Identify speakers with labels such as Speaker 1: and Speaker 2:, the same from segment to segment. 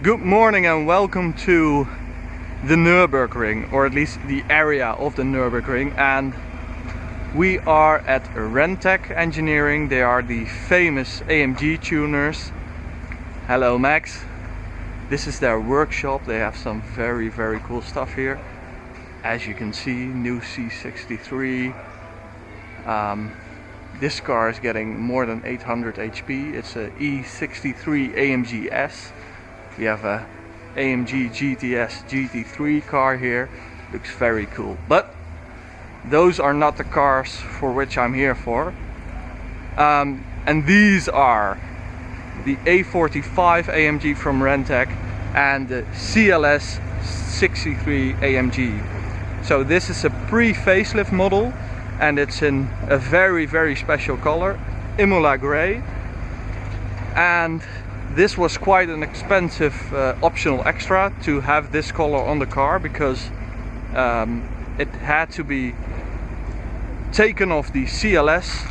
Speaker 1: Good morning and welcome to the Nürburgring, or at least the area of the Nürburgring, and we are at Renntech Engineering. They are the famous AMG tuners. Hello Max. This is their workshop. They have some very cool stuff here. As you can see, new C63. This car is getting more than 800 HP. It's a E63 AMG S. We have a AMG GTS GT3 car here. Looks very cool. But those are not the cars for which I'm here for. And these are the A45 AMG from Renntech and the CLS 63 AMG. So this is a pre-facelift model, and it's in a very special color, Imola Grey. And this was quite an expensive optional extra to have this color on the car, because it had to be taken off the CLS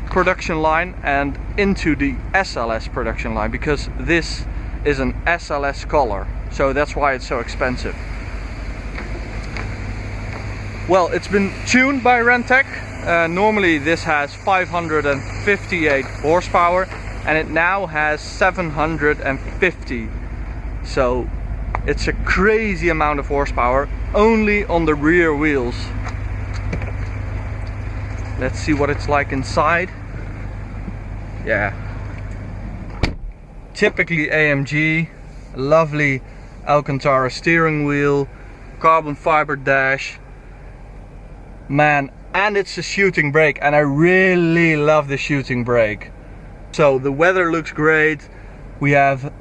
Speaker 1: production line and into the SLS production line, because this is an SLS color, so that's why it's so expensive. Well, it's been tuned by Renntech. Normally this has 558 horsepower and it now has 750. So it's a crazy amount of horsepower only on the rear wheels. Let's see what it's like inside. Yeah. Typically AMG, lovely Alcantara steering wheel, carbon fiber dash. Man, and it's a shooting brake, and I really love the shooting brake. So the weather looks great. We have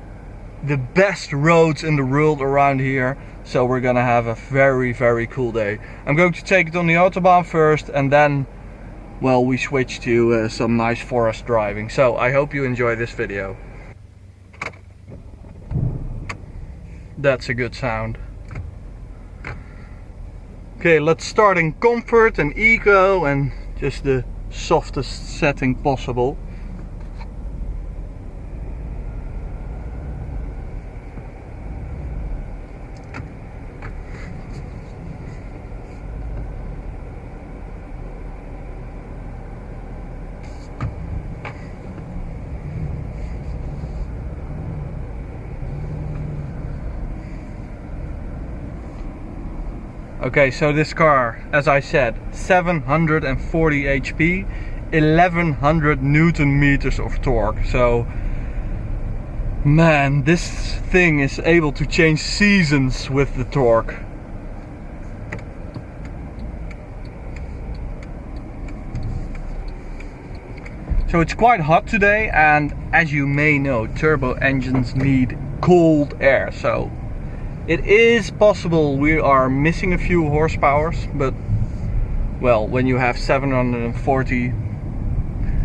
Speaker 1: the best roads in the world around here, so we're gonna have a very cool day. I'm going to take it on the autobahn first, and then, well, we switch to some nice forest driving. So I hope you enjoy this video. That's a good sound. Okay, let's start in comfort and eco and just the softest setting possible. Okay, so this car, as I said, 740 HP, 1100 Newton meters of torque. So, man, this thing is able to change seasons with the torque. So it's quite hot today, and as you may know, turbo engines need cold air. So it is possible we are missing a few horsepowers, but well, when you have 740,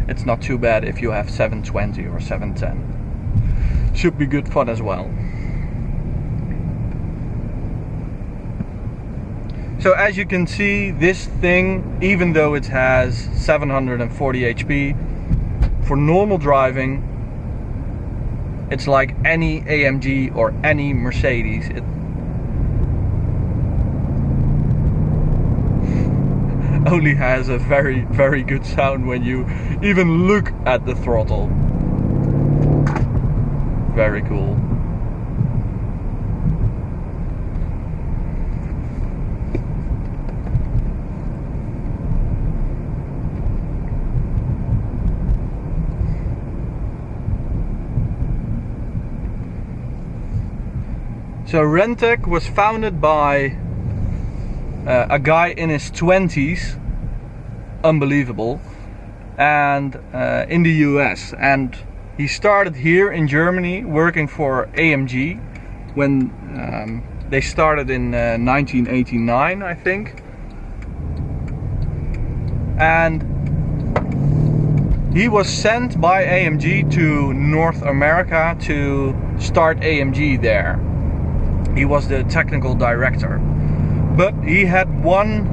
Speaker 1: it's not too bad if you have 720 or 710. Should be good fun as well. So as you can see, this thing, even though it has 740 HP, for normal driving, it's like any AMG or any Mercedes. It only has a very good sound when you even look at the throttle. Very cool. So Renntech was founded by a guy in his 20s, unbelievable, and in the US, and he started here in Germany working for AMG when they started in 1989, I think, and he was sent by AMG to North America to start AMG there. He was the technical director, but he had one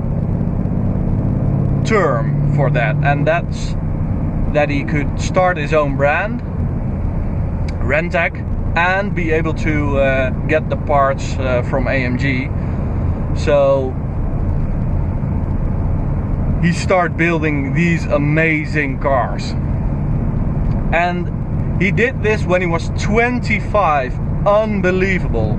Speaker 1: term for that, and that's that he could start his own brand, Renntech, and be able to get the parts from AMG. So he started building these amazing cars, and he did this when he was 25. Unbelievable.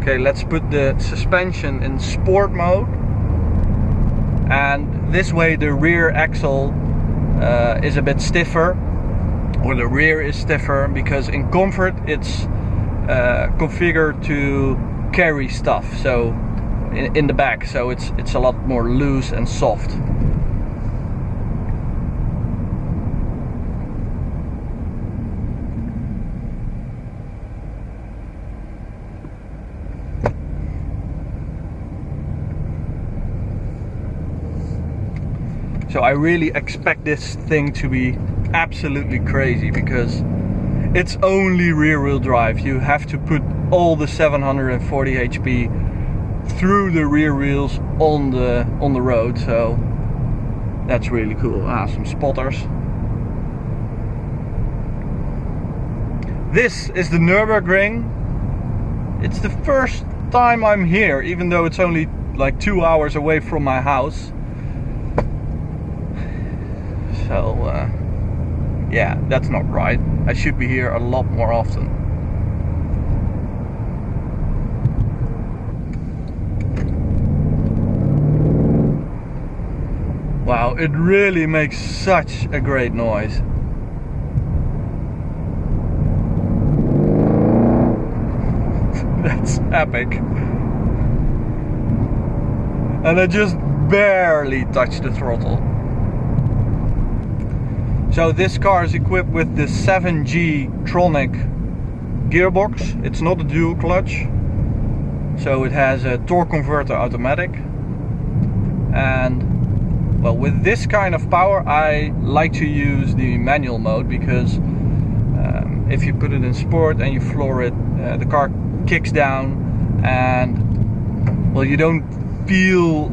Speaker 1: Okay, let's put the suspension in sport mode, and this way the rear axle is a bit stiffer, or the rear is stiffer, because in comfort it's configured to carry stuff, so in the back, so it's a lot more loose and soft. So I really expect this thing to be absolutely crazy, because it's only rear wheel drive. You have to put all the 740 HP through the rear wheels on the road, so that's really cool. Some spotters. This is the Nürburgring. It's the first time I'm here, even though it's only like 2 hours away from my house. So yeah, that's not right. I should be here a lot more often. Wow, it really makes such a great noise. That's epic. And I just barely touched the throttle. So this car is equipped with the 7G Tronic gearbox. It's not a dual clutch, so it has a torque converter automatic. And well, with this kind of power I like to use the manual mode, because if you put it in sport and you floor it, the car kicks down, and well, you don't feel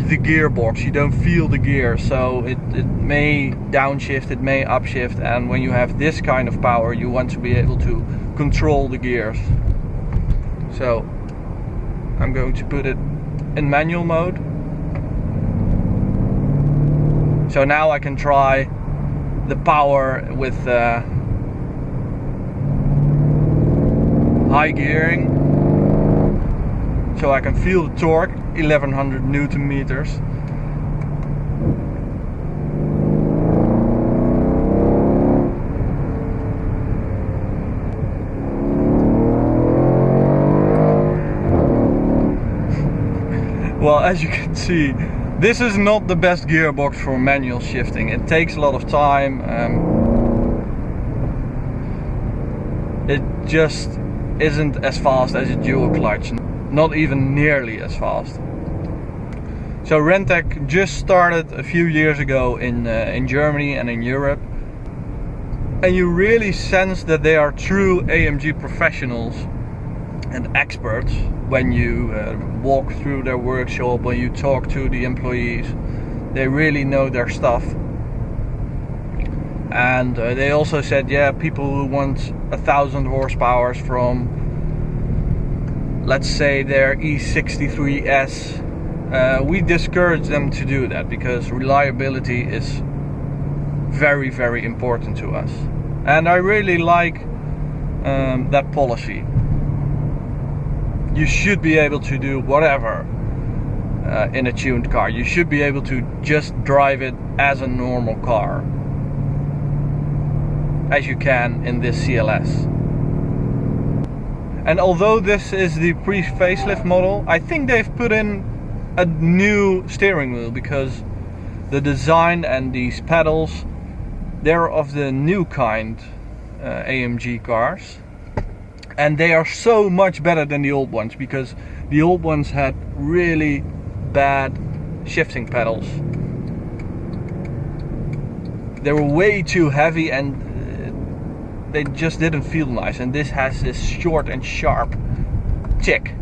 Speaker 1: the gearbox, you don't feel the gear, so it may downshift, it may upshift, and when you have this kind of power you want to be able to control the gears. So I'm going to put it in manual mode. So now I can try the power with high gearing, so I can feel the torque, 1100 Newton meters. Well, as you can see, this is not the best gearbox for manual shifting. It takes a lot of time. It just isn't as fast as a dual clutch. Not even nearly as fast. So Renntech just started a few years ago in Germany and in Europe, and you really sense that they are true AMG professionals and experts when you walk through their workshop, when you talk to the employees. They really know their stuff. And they also said, yeah, people who want 1,000 horsepower from, let's say, their E63S, we discourage them to do that, because reliability is very, very important to us. And I really like that policy. You should be able to do whatever in a tuned car. You should be able to just drive it as a normal car, as you can in this CLS. And although this is the pre-facelift model, I think they've put in a new steering wheel, because the design and these pedals, they're of the new kind AMG cars, and they are so much better than the old ones, because the old ones had really bad shifting pedals. They were way too heavy, and they just didn't feel nice. And this has this short and sharp tick,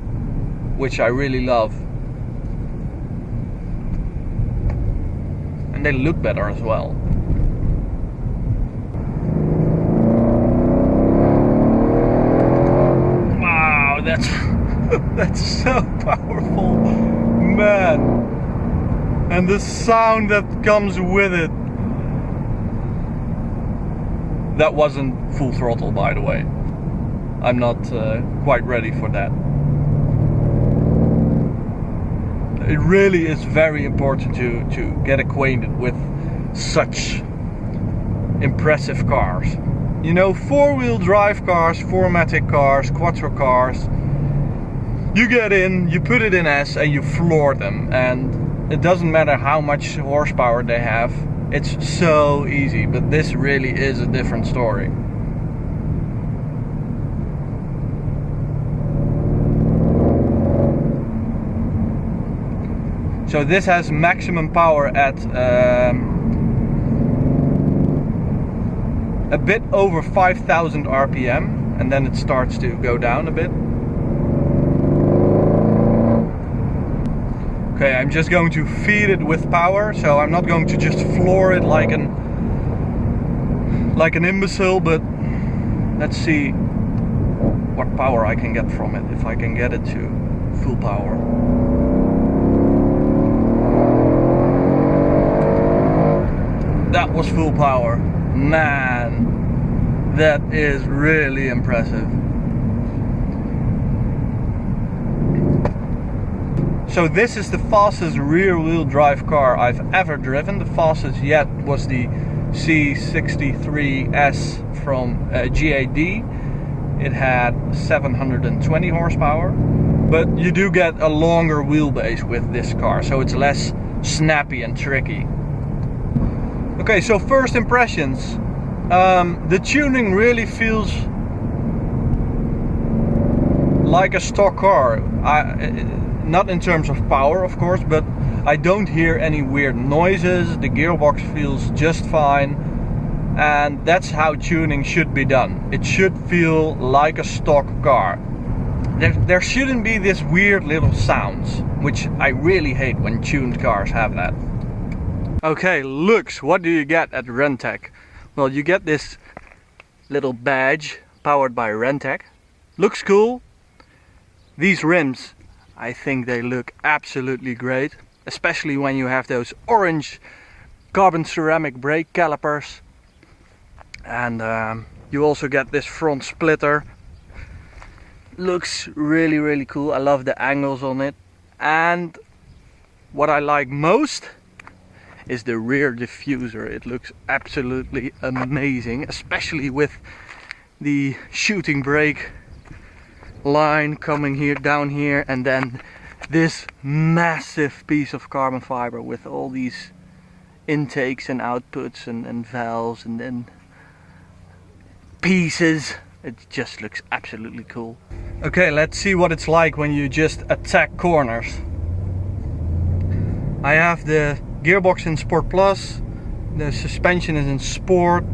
Speaker 1: which I really love. And they look better as well. Wow, that's that's so powerful, man. And the sound that comes with it. That wasn't full throttle, by the way. I'm not quite ready for that. It really is very important to get acquainted with such impressive cars. You know, four-wheel drive cars, 4MATIC cars, quattro cars. You get in, you put it in S and you floor them, and it doesn't matter how much horsepower they have. It's so easy, but this really is a different story. So this has maximum power at a bit over 5,000 RPM, and then it starts to go down a bit. Okay, I'm just going to feed it with power, so I'm not going to just floor it like an imbecile, but let's see what power I can get from it, if I can get it to full power. That was full power. Man, that is really impressive. So this is the fastest rear-wheel drive car I've ever driven. The fastest yet was the C63S from GAD. It had 720 horsepower, but you do get a longer wheelbase with this car, so it's less snappy and tricky. Okay, so first impressions. The tuning really feels like a stock car. Not in terms of power, of course, but I don't hear any weird noises. The gearbox feels just fine, and that's how tuning should be done. It should feel like a stock car. There shouldn't be this weird little sounds, which I really hate when tuned cars have that. Okay, looks, what do you get at Renntech? Well, you get this little badge powered by Renntech. Looks cool. These rims, I think they look absolutely great, especially when you have those orange carbon ceramic brake calipers. And you also get this front splitter. Looks really, really cool. I love the angles on it. And what I like most is the rear diffuser. It looks absolutely amazing, especially with the shooting brake line coming here, down here, and then this massive piece of carbon fiber with all these intakes and outputs and valves and then pieces. It just looks absolutely cool. Okay, let's see what it's like when you just attack corners. I have the gearbox in Sport Plus, the suspension is in Sport.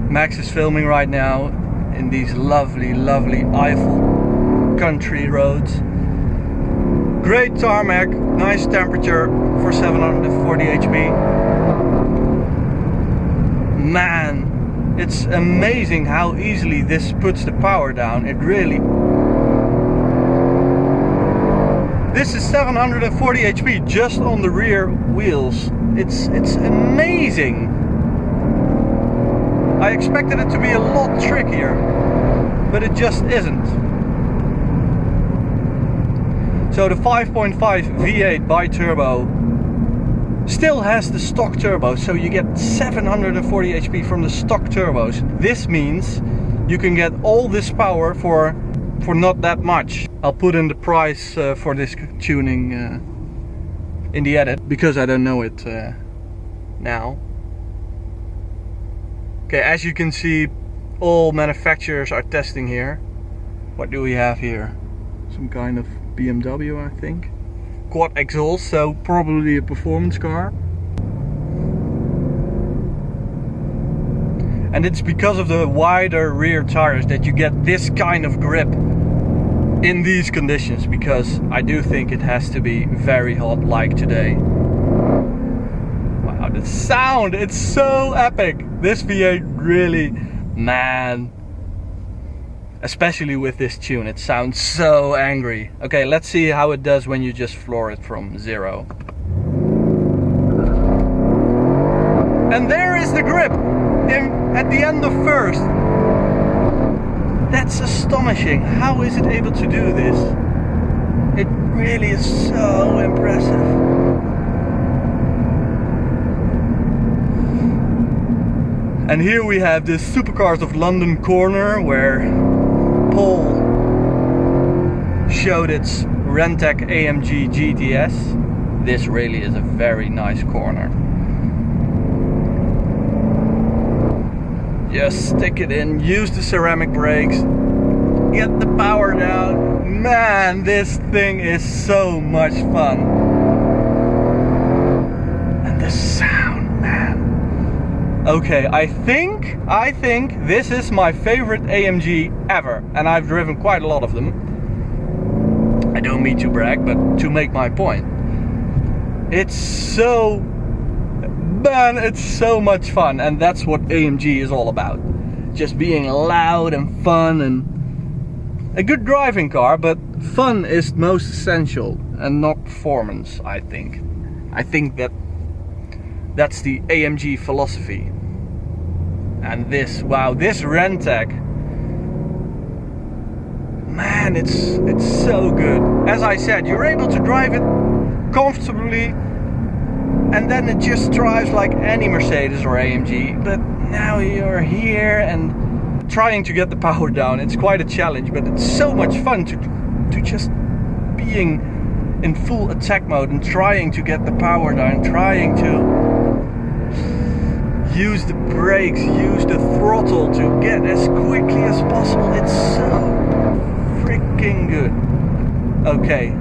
Speaker 1: Max is filming right now in these lovely, lovely Eiffel country roads. Great tarmac, nice temperature for 740 HP. Man, it's amazing how easily this puts the power down. It really... This is 740 HP just on the rear wheels. It's amazing. I expected it to be a lot trickier, but it just isn't. So the 5.5 V8 bi-turbo still has the stock turbo, so you get 740 HP from the stock turbos. This means you can get all this power for not that much. I'll put in the price for this tuning in the edit, because I don't know it now. Okay, as you can see, all manufacturers are testing here. What do we have here? Some kind of BMW, I think. Quad exhaust, so probably a performance car. And it's because of the wider rear tires that you get this kind of grip in these conditions, because I do think it has to be very hot like today. Wow, the sound, it's so epic. This V8 really, man, especially with this tune, it sounds so angry. Okay, let's see how it does when you just floor it from 0. And there is the grip at the end of first. That's astonishing. How is it able to do this? It really is so impressive. And here we have this Supercars of London corner where Paul showed its Renntech AMG GTS. This really is a very nice corner. Just stick it in, use the ceramic brakes, get the power down. Man, this thing is so much fun. And the sound, man. Okay, I think this is my favorite AMG ever, and I've driven quite a lot of them. I don't mean to brag, but to make my point. It's so much fun, and that's what AMG is all about. Just being loud and fun, and a good driving car, but fun is most essential and not performance, I think. I think that's the AMG philosophy. And this, wow, this Renntech, man, it's so good. As I said, you're able to drive it comfortably, and then it just drives like any Mercedes or AMG. But now you're here and trying to get the power down. It's quite a challenge, but it's so much fun to just being in full attack mode and trying to get the power down, trying to use the brakes, use the throttle to get as quickly as possible. It's so freaking good. Okay,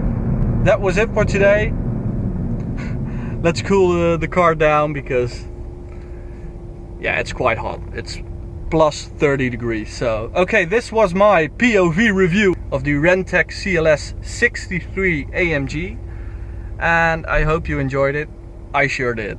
Speaker 1: that was it for today. Let's cool the car down, because yeah, it's quite hot. It's plus 30 degrees. So okay, this was my POV review of the Renntech CLS 63 AMG, and I hope you enjoyed it. I sure did.